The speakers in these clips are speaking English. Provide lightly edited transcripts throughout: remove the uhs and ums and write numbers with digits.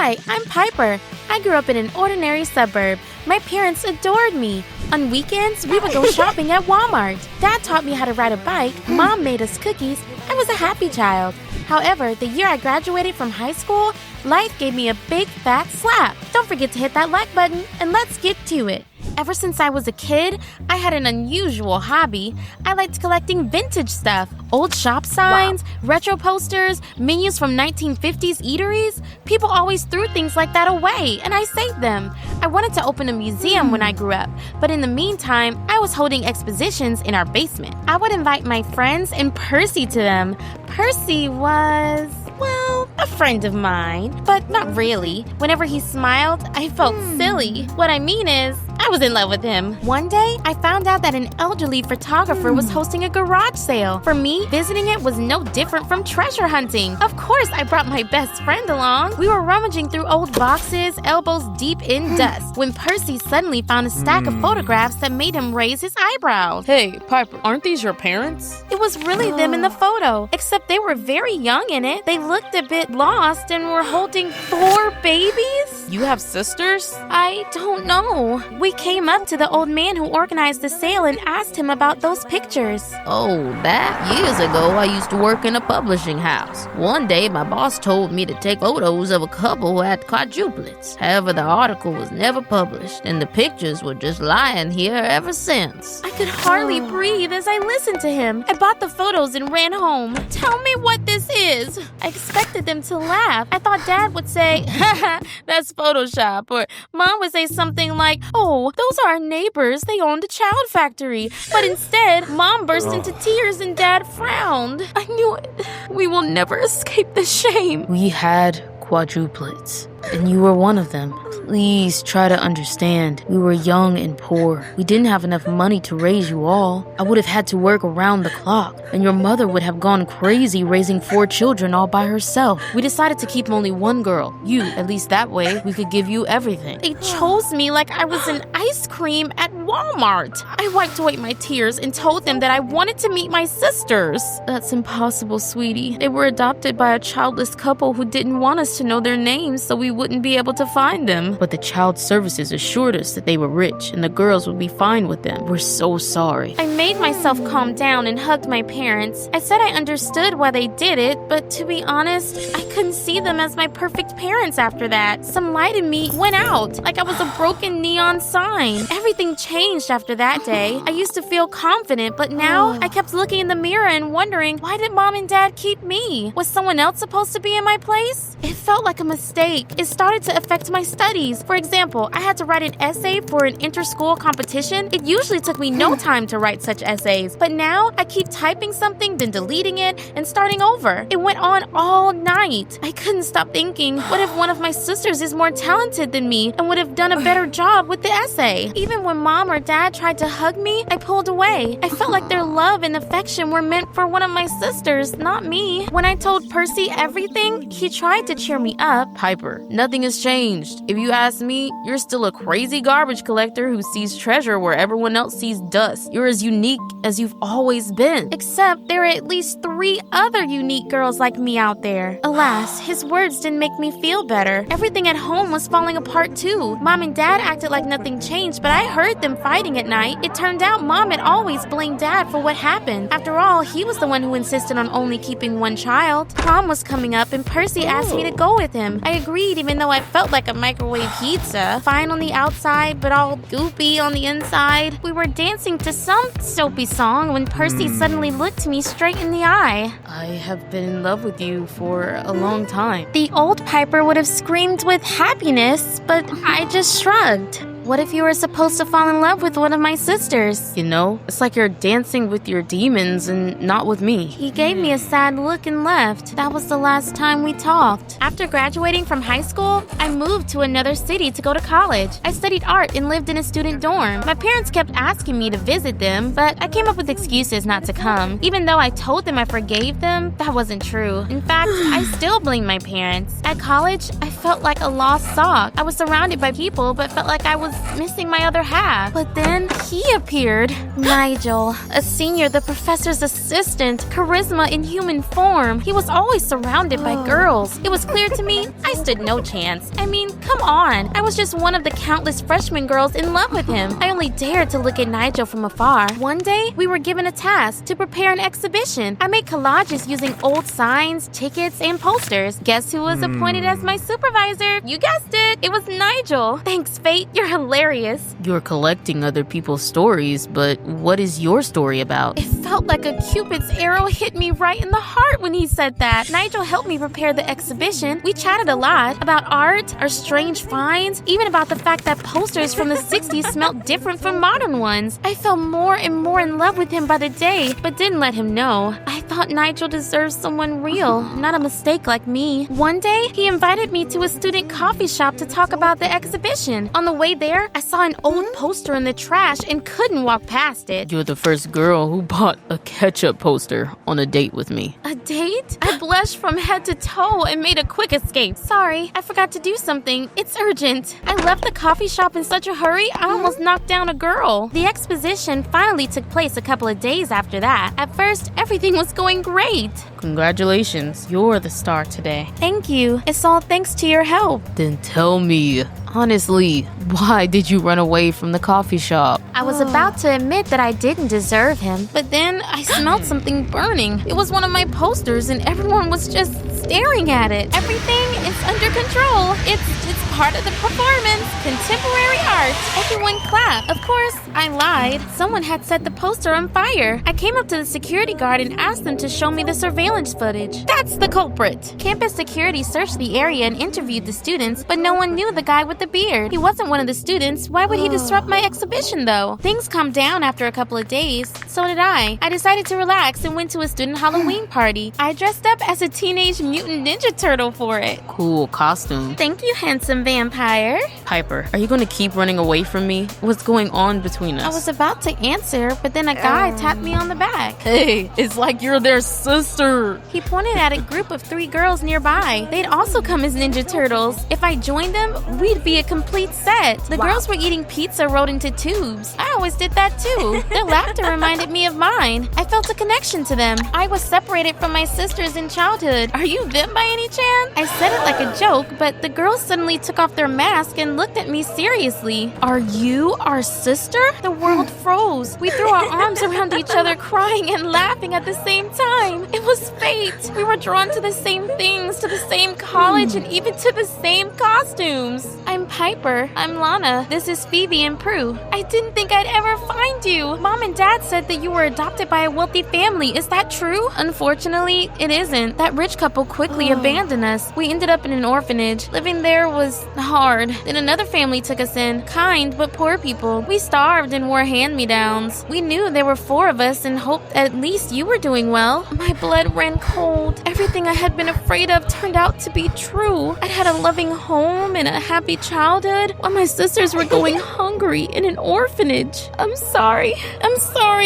Hi, I'm Piper. I grew up in an ordinary suburb. My parents adored me. On weekends, we would go shopping at Walmart. Dad taught me how to ride a bike. Mom made us cookies. I was a happy child. However, the year I graduated from high school, life gave me a big fat slap. Don't forget to hit that like button, and let's get to it. Ever since I was a kid, I had an unusual hobby. I liked collecting vintage stuff, old shop signs, retro posters, menus from 1950s eateries. People always threw things like that away, and I saved them. I wanted to open a museum when I grew up, but in the meantime, I was holding expositions in our basement. I would invite my friends and Percy to them. Percy was, well, a friend of mine, but not really. Whenever he smiled, I felt silly. What I mean is, I was in love with him. One day, I found out that an elderly photographer was hosting a garage sale. For me, visiting it was no different from treasure hunting. Of course, I brought my best friend along. We were rummaging through old boxes, elbows deep in dust, when Percy suddenly found a stack of photographs that made him raise his eyebrows. Hey, Piper, aren't these your parents? It was really them in the photo, except they were very young in it. They looked a bit lost and were holding 4 babies? You have sisters? I don't know. We came up to the old man who organized the sale and asked him about those pictures. Oh, that? Years ago, I used to work in a publishing house. One day, my boss told me to take photos of a couple at Quadruplets. However, the article was never published, and the pictures were just lying here ever since. I could hardly breathe as I listened to him. I bought the photos and ran home. Tell me what this is. I expected them to laugh. I thought Dad would say, haha, that's Photoshop, or Mom would say something like, oh, those are our neighbors. They owned a child factory. But instead, Mom burst into tears and Dad frowned. I knew it. We will never escape the shame. We had quadruplets, and you were one of them. Please try to understand. We were young and poor. We didn't have enough money to raise you all. I would have had to work around the clock, and your mother would have gone crazy raising 4 children all by herself. We decided to keep only one girl, you. At least that way, we could give you everything. They chose me like I was an ice cream at Walmart. I wiped away my tears and told them that I wanted to meet my sisters. That's impossible, sweetie. They were adopted by a childless couple who didn't want us to know their names so we wouldn't be able to find them. But the child services assured us that they were rich and the girls would be fine with them. We're so sorry. I made myself calm down and hugged my parents. I said I understood why they did it, but to be honest, I couldn't see them as my perfect parents after that. Some light in me went out, like I was a broken neon sign. Everything changed after that day. I used to feel confident, but now I kept looking in the mirror and wondering, why did Mom and Dad keep me? Was someone else supposed to be in my place? It felt like a mistake. It started to affect my studies. For example, I had to write an essay for an inter-school competition. It usually took me no time to write such essays, but now I keep typing something, then deleting it, and starting over. It went on all night. I couldn't stop thinking, what if one of my sisters is more talented than me and would have done a better job with the essay? Even when Mom or Dad tried to hug me, I pulled away. I felt like their love and affection were meant for one of my sisters, not me. When I told Percy everything, he tried to cheer me up. Piper, nothing has changed. If you ask me, you're still a crazy garbage collector who sees treasure where everyone else sees dust. You're as unique as you've always been. Except there are at least 3 other unique girls like me out there. Alas, his words didn't make me feel better. Everything at home was falling apart too. Mom and Dad acted like nothing changed, but I heard them fighting at night. It turned out Mom had always blamed Dad for what happened. After all, he was the one who insisted on only keeping one child. Prom was coming up and Percy asked me to go with him. I agreed even though I felt like a microwave pizza. Fine on the outside, but all goopy on the inside. We were dancing to some soapy song when Percy suddenly looked me straight in the eye. I have been in love with you for a long time. The old Piper would have screamed with happiness, but I just shrugged. What if you were supposed to fall in love with one of my sisters? You know, it's like you're dancing with your demons and not with me. He gave me a sad look and left. That was the last time we talked. After graduating from high school, I moved to another city to go to college. I studied art and lived in a student dorm. My parents kept asking me to visit them, but I came up with excuses not to come. Even though I told them I forgave them, that wasn't true. In fact, I still blame my parents. At college, I felt like a lost sock. I was surrounded by people, but felt like I was missing my other half. But then he appeared. Nigel, a senior, the professor's assistant, charisma in human form. He was always surrounded by girls. It was clear to me I stood no chance. I mean, come on. I was just one of the countless freshman girls in love with him. I only dared to look at Nigel from afar. One day, we were given a task to prepare an exhibition. I made collages using old signs, tickets, and posters. Guess who was appointed as my supervisor? You guessed it. It was Nigel. Thanks, Fate. You're hilarious. You're collecting other people's stories, but what is your story about? It felt like a Cupid's arrow hit me right in the heart when he said that. Nigel helped me prepare the exhibition. We chatted a lot about art, our strange finds, even about the fact that posters from the 60s smelled different from modern ones. I fell more and more in love with him by the day, but didn't let him know. I thought Nigel deserved someone real, not a mistake like me. One day, he invited me to a student coffee shop to talk about the exhibition. On the way there, I saw an old poster in the trash and couldn't walk past it. You're the first girl who bought a ketchup poster on a date with me. A date? I blushed from head to toe and made a quick escape. Sorry, I forgot to do something. It's urgent. I left the coffee shop in such a hurry, I almost knocked down a girl. The exposition finally took place a couple of days after that. At first, everything was going great. Congratulations, you're the star today. Thank you. It's all thanks to your help. Then tell me, honestly, why did you run away from the coffee shop? I was about to admit that I didn't deserve him, but then I smelled something burning. It was one of my posters and everyone was just staring at it. Everything is under control. It's part of the performance. Contemporary art. Everyone clapped. Of course, I lied. Someone had set the poster on fire. I came up to the security guard and asked them to show me the surveillance footage. That's the culprit. Campus security searched the area and interviewed the students, but no one knew the guy with the beard. He wasn't one of the students. Why would he disrupt my exhibition, though? Things calmed down after a couple of days. So did I. I decided to relax and went to a student Halloween party. I dressed up as a teenage mutant ninja turtle for it. Cool costume. Thank you, handsome vampire. Piper, are you going to keep running away from me? What's going on between us? I was about to answer, but then a guy tapped me on the back. Hey, it's like you're their sister. He pointed at a group of 3 girls nearby. They'd also come as Ninja Turtles. If I joined them, we'd be a complete set. The girls were eating pizza rolled into tubes. I always did that too. Their laughter reminded me of mine. I felt a connection to them. I was separated from my sisters in childhood. Are you them by any chance? I said it like a joke, but the girls suddenly took off their mask and looked at me seriously. Are you our sister? The world froze. We threw our arms around each other, crying and laughing at the same time. It was fate. We were drawn to the same things, to the same college, and even to the same costumes. I'm Piper. I'm Lana. This is Phoebe and Prue. I didn't think I'd ever find you. Mom and Dad said that you were adopted by a wealthy family. Is that true? Unfortunately, it isn't. That rich couple quickly abandoned us. We ended up in an orphanage. Living there was hard. Then another family took us in. Kind, but poor people. We starved and wore hand-me-downs. We knew there were 4 of us and hoped at least you were doing well. My blood ran cold. Everything I had been afraid of turned out to be true. I'd had a loving home and a happy childhood while my sisters were going hungry in an orphanage. I'm sorry.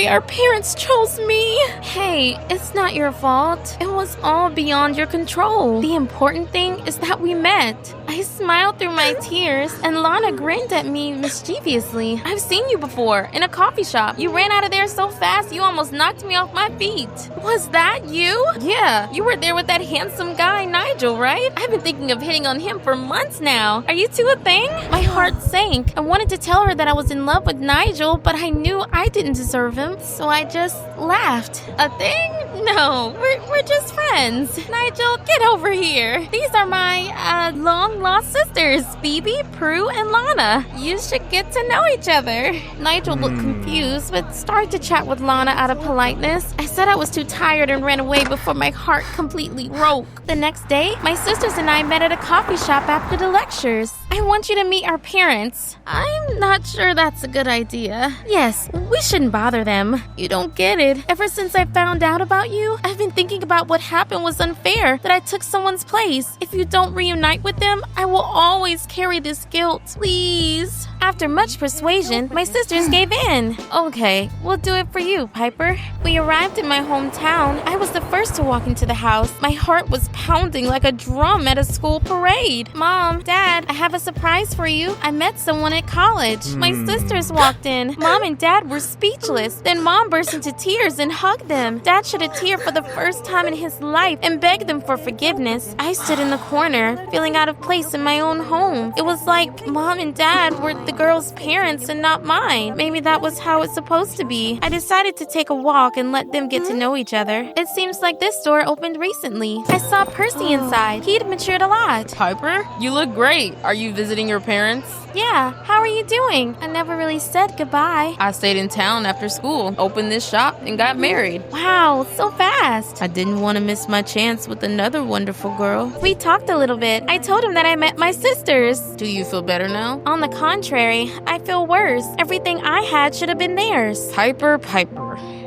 Our parents chose me. Hey, it's not your fault. It was all beyond your control. The important thing is that we met. I smiled through my tears and Lana grinned at me mischievously. I've seen you before in a coffee shop. You ran out of there so fast you almost knocked me off my feet. Was that you? Yeah, you were there with that handsome guy Nigel, right? I've been thinking of hitting on him for months now. Are you two a thing? My heart sank. I wanted to tell her that I was in love with Nigel, but I knew I didn't deserve him, so I just laughed. A thing? No, we're just friends. Nigel, get over here. These are my long-lost sisters, Phoebe, Prue, and Lana. You should get to know each other. Nigel looked confused, but started to chat with Lana out of politeness. I said I was too tired and ran away before my heart completely broke. The next day, my sisters and I met at a coffee shop after the lectures. I want you to meet our parents. I'm not sure that's a good idea. Yes, we shouldn't bother them. You don't get it. Ever since I found out about you, I've been thinking about what happened was unfair, that I took someone's place. If you don't reunite with them, I will always carry this guilt. Please. After much persuasion, my sisters gave in. Okay, we'll do it for you, Piper. We arrived in my hometown. I was the first to walk into the house. My heart was pounding like a drum at a school parade. Mom, Dad, I have a surprise for you. I met someone at college. My sisters walked in. Mom and Dad were speechless. Then Mom burst into tears and hugged them. Dad shed a tear for the first time in his life and begged them for forgiveness. I stood in the corner, feeling out of place in my own home. It was like Mom and Dad were the girls' parents and not mine. Maybe that was how it's supposed to be. I decided to take a walk and let them get to know each other. It seems like this store opened recently. I saw Percy inside. He'd matured a lot. Piper, you look great. Are you visiting your parents? Yeah, how are you doing? I never really said goodbye. I stayed in town after school, opened this shop, and got married. Wow, so fast. I didn't want to miss my chance with another wonderful girl. We talked a little bit. I told him that I met my sisters. Do you feel better now? On the contrary, I feel worse. Everything I had should have been theirs. Piper,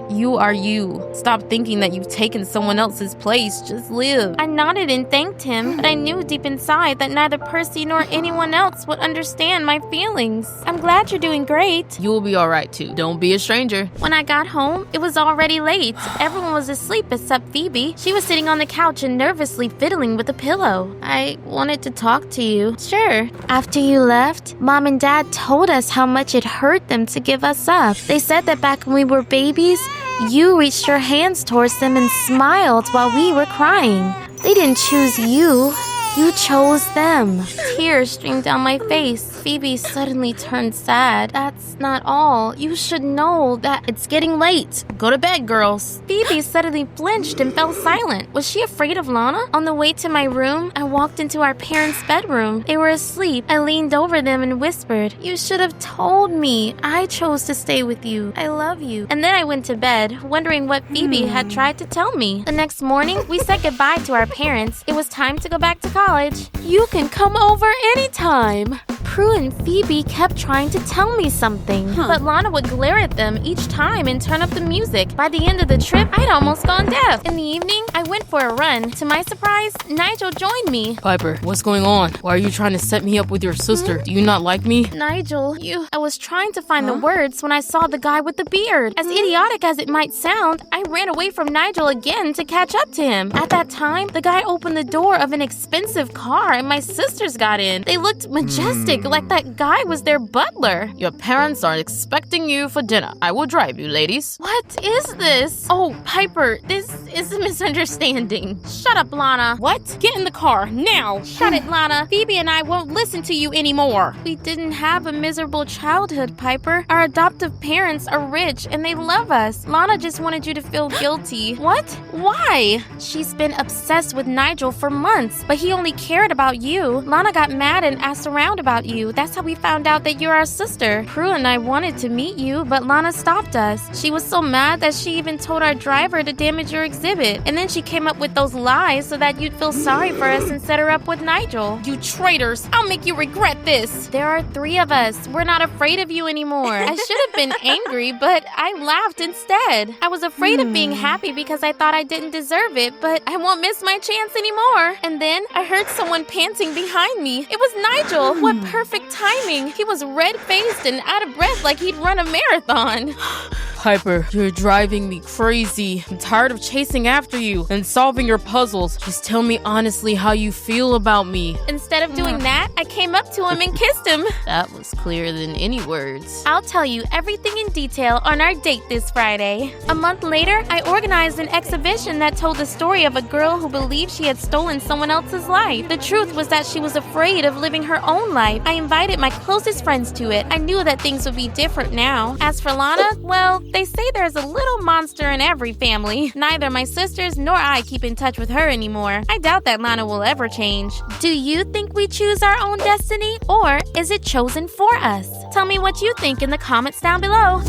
you are you. Stop thinking that you've taken someone else's place. Just live. I nodded and thanked him, but I knew deep inside that neither Percy nor anyone else would understand my feelings. I'm glad you're doing great. You will be all right, too. Don't be a stranger. When I got home, it was already late. Everyone was asleep except Phoebe. She was sitting on the couch and nervously fiddling with a pillow. I wanted to talk to you. Sure. After you left, Mom and Dad told us how much it hurt them to give us up. They said that back when we were babies, you reached your hands towards them and smiled while we were crying. They didn't choose you. You chose them. Tears streamed down my face. Phoebe suddenly turned sad. That's not all. You should know that It's getting late. Go to bed, girls. Phoebe suddenly flinched and fell silent. Was she afraid of Lana? On the way to my room, I walked into our parents' bedroom. They were asleep. I leaned over them and whispered, "You should have told me. I chose to stay with you. I love you." And then I went to bed, wondering what Phoebe had tried to tell me. The next morning, we said goodbye to our parents. It was time to go back to college. You can come over anytime. Prue and Phoebe kept trying to tell me something, but Lana would glare at them each time and turn up the music. By the end of the trip, I'd almost gone deaf. In the evening, I went for a run. To my surprise, Nigel joined me. Piper, what's going on? Why are you trying to set me up with your sister? Do you not like me? Nigel, I was trying to find the words when I saw the guy with the beard. As idiotic as it might sound, I ran away from Nigel again to catch up to him. At that time, the guy opened the door of an expensive car and my sisters got in. They looked majestic, like that guy was their butler. Your parents are expecting you for dinner. I will drive you, ladies. What is this? Oh, Piper, this is a misunderstanding. Shut up, Lana. What? Get in the car, now! Shut it, Lana. Phoebe and I won't listen to you anymore. We didn't have a miserable childhood, Piper. Our adoptive parents are rich and they love us. Lana just wanted you to feel guilty. What? Why? She's been obsessed with Nigel for months, but he only cared about you. Lana got mad and asked around about you. That's how we found out that you're our sister. Prue and I wanted to meet you, but Lana stopped us. She was so mad that she even told our driver to damage your exhibit. And then she came up with those lies so that you'd feel sorry for us and set her up with Nigel. You traitors! I'll make you regret this! There are 3 of us. We're not afraid of you anymore. I should have been angry, but I laughed instead. I was afraid of being happy because I thought I didn't deserve it, but I won't miss my chance anymore. And then I heard someone panting behind me. It was Nigel. What perfect timing. He was red-faced and out of breath like he'd run a marathon. Piper, you're driving me crazy. I'm tired of chasing after you and solving your puzzles. Just tell me honestly how you feel about me. Instead of doing that, I came up to him and kissed him. That was clearer than any words. I'll tell you everything in detail on our date this Friday. A month later, I organized an exhibition that told the story of a girl who believed she had stolen someone else's life. The truth was that she was afraid of living her own life. I invited my closest friends to it. I knew that things would be different now. As for Lana, well, they say there's a little monster in every family. Neither my sisters nor I keep in touch with her anymore. I doubt that Lana will ever change. Do you think we choose our own destiny, or is it chosen for us? Tell me what you think in the comments down below.